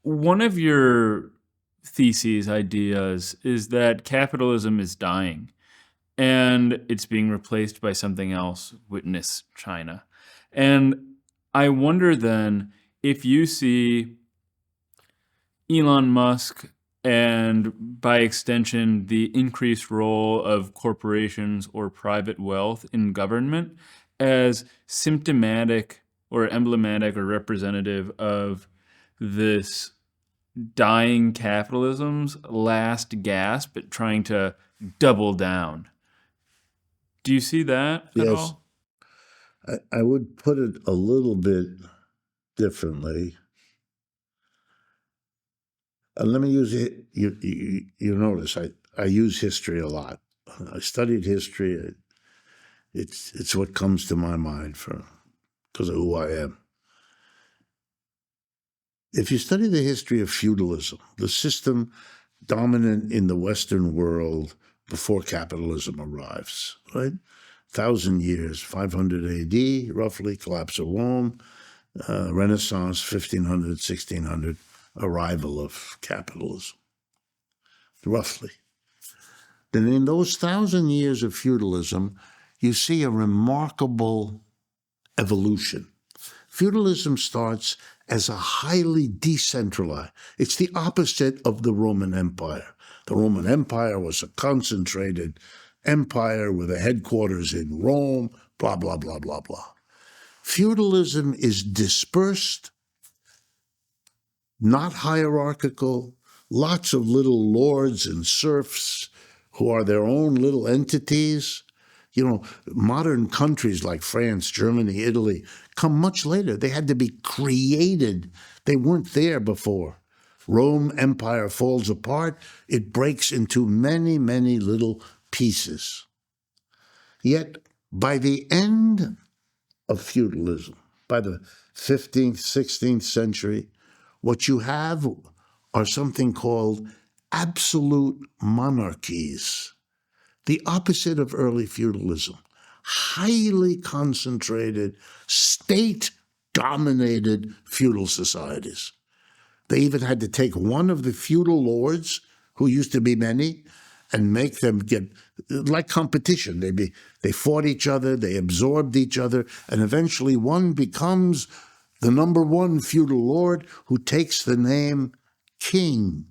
One of your theses, ideas, is that capitalism is dying and it's being replaced by something else, witness China. And I wonder then if you see Elon Musk and by extension the increased role of corporations or private wealth in government as symptomatic or emblematic or representative of this dying capitalism's last gasp at trying to double down. Do you see that at Yes, all? I would put it a little bit differently. Let me use it. You notice I use history a lot. I studied history. It's what comes to my mind because of who I am. If you study the history of feudalism, the system dominant in the Western world before capitalism arrives, right? 1,000 years, 500 AD, roughly, collapse of Rome, Renaissance, 1500, 1600, arrival of capitalism, roughly. Then in those 1,000 years of feudalism, you see a remarkable evolution. Feudalism starts as a highly decentralized. It's the opposite of the Roman Empire. The Roman Empire was a concentrated empire with a headquarters in Rome, blah, blah, blah, blah, blah. Feudalism is dispersed, not hierarchical, lots of little lords and serfs who are their own little entities. You know, modern countries like France, Germany, Italy come much later. They had to be created. They weren't there before. Rome Empire falls apart. It breaks into many, many little pieces. Yet by the end of feudalism, by the 15th, 16th century, what you have are something called absolute monarchies. The opposite of early feudalism, highly concentrated, state-dominated feudal societies. They even had to take one of the feudal lords, who used to be many, and make them get, like competition. They fought each other, they absorbed each other, and eventually one becomes the number one feudal lord who takes the name king.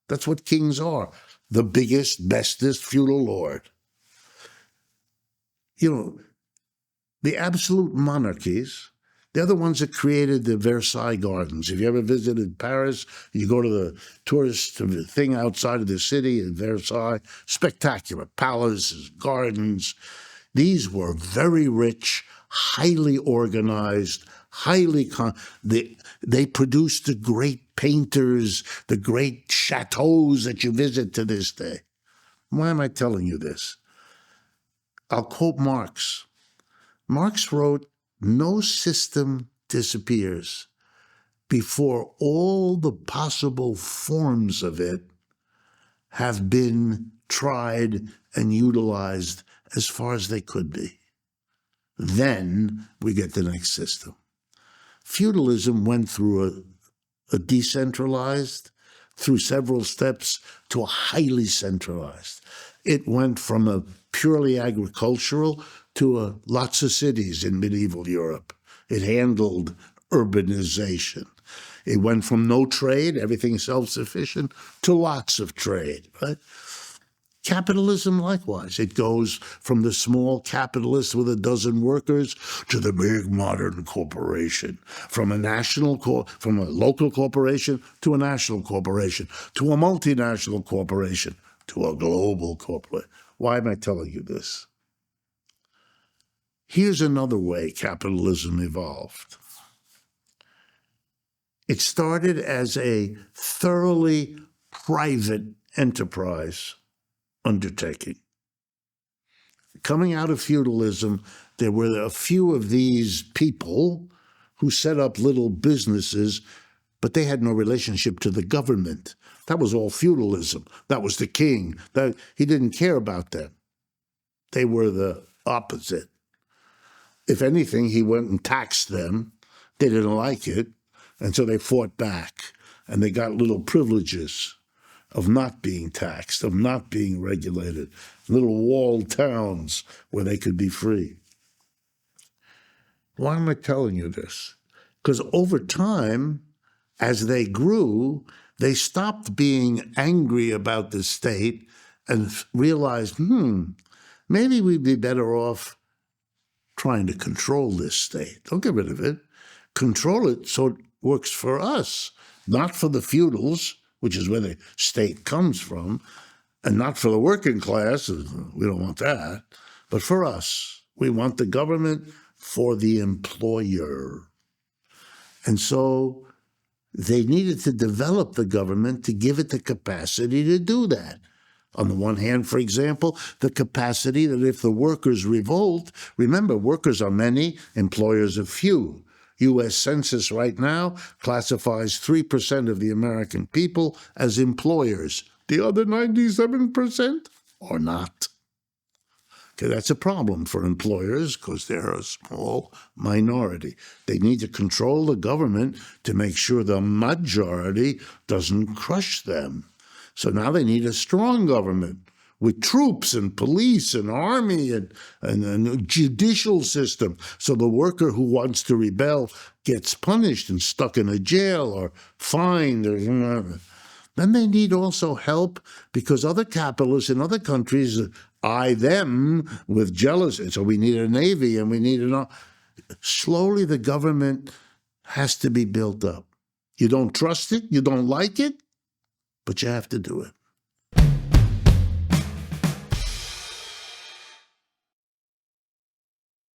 That's what kings are. The biggest, bestest feudal lord. You know, the absolute monarchies, they're the ones that created the Versailles Gardens. If you ever visited Paris, you go to the tourist thing outside of the city in Versailles, spectacular palaces, gardens. These were very rich, highly organized, they produced the great painters, the great chateaus that you visit to this day. Why am I telling you this? I'll quote Marx. Marx wrote, "No system disappears before all the possible forms of it have been tried and utilized as far as they could be. Then we get the next system." Feudalism went through a decentralized, through several steps, to a highly centralized. It went from a purely agricultural to lots of cities in medieval Europe. It handled urbanization. It went from no trade, everything self-sufficient, to lots of trade, right? Capitalism, likewise. It goes from the small capitalist with a dozen workers to the big modern corporation, from a local corporation to a national corporation, to a multinational corporation, to a global corporation. Why am I telling you this? Here's another way capitalism evolved. It started as a thoroughly private enterprise undertaking. Coming out of feudalism, there were a few of these people who set up little businesses, but they had no relationship to the government. That was all feudalism. That was the king. He didn't care about them. They were the opposite. If anything, he went and taxed them. They didn't like it, and so they fought back. and they got little privileges of not being taxed, of not being regulated, little walled towns where they could be free. Why am I telling you this? Because over time, as they grew, they stopped being angry about the state and realized, maybe we'd be better off trying to control this state. Don't get rid of it. Control it so it works for us, not for the feudals, which is where the state comes from, and not for the working class. We don't want that. But for us, we want the government for the employer. And so they needed to develop the government to give it the capacity to do that. On the one hand, for example, the capacity that if the workers revolt, remember, workers are many, employers are few. U.S. Census right now classifies 3% of the American people as employers. The other 97% are not. Okay, that's a problem for employers because they're a small minority. They need to control the government to make sure the majority doesn't crush them. So now they need a strong government with troops and police and army and a judicial system. So the worker who wants to rebel gets punished and stuck in a jail or fined. Then they need also help because other capitalists in other countries eye them with jealousy. So we need a navy and we need slowly the government has to be built up. You don't trust it, you don't like it, but you have to do it.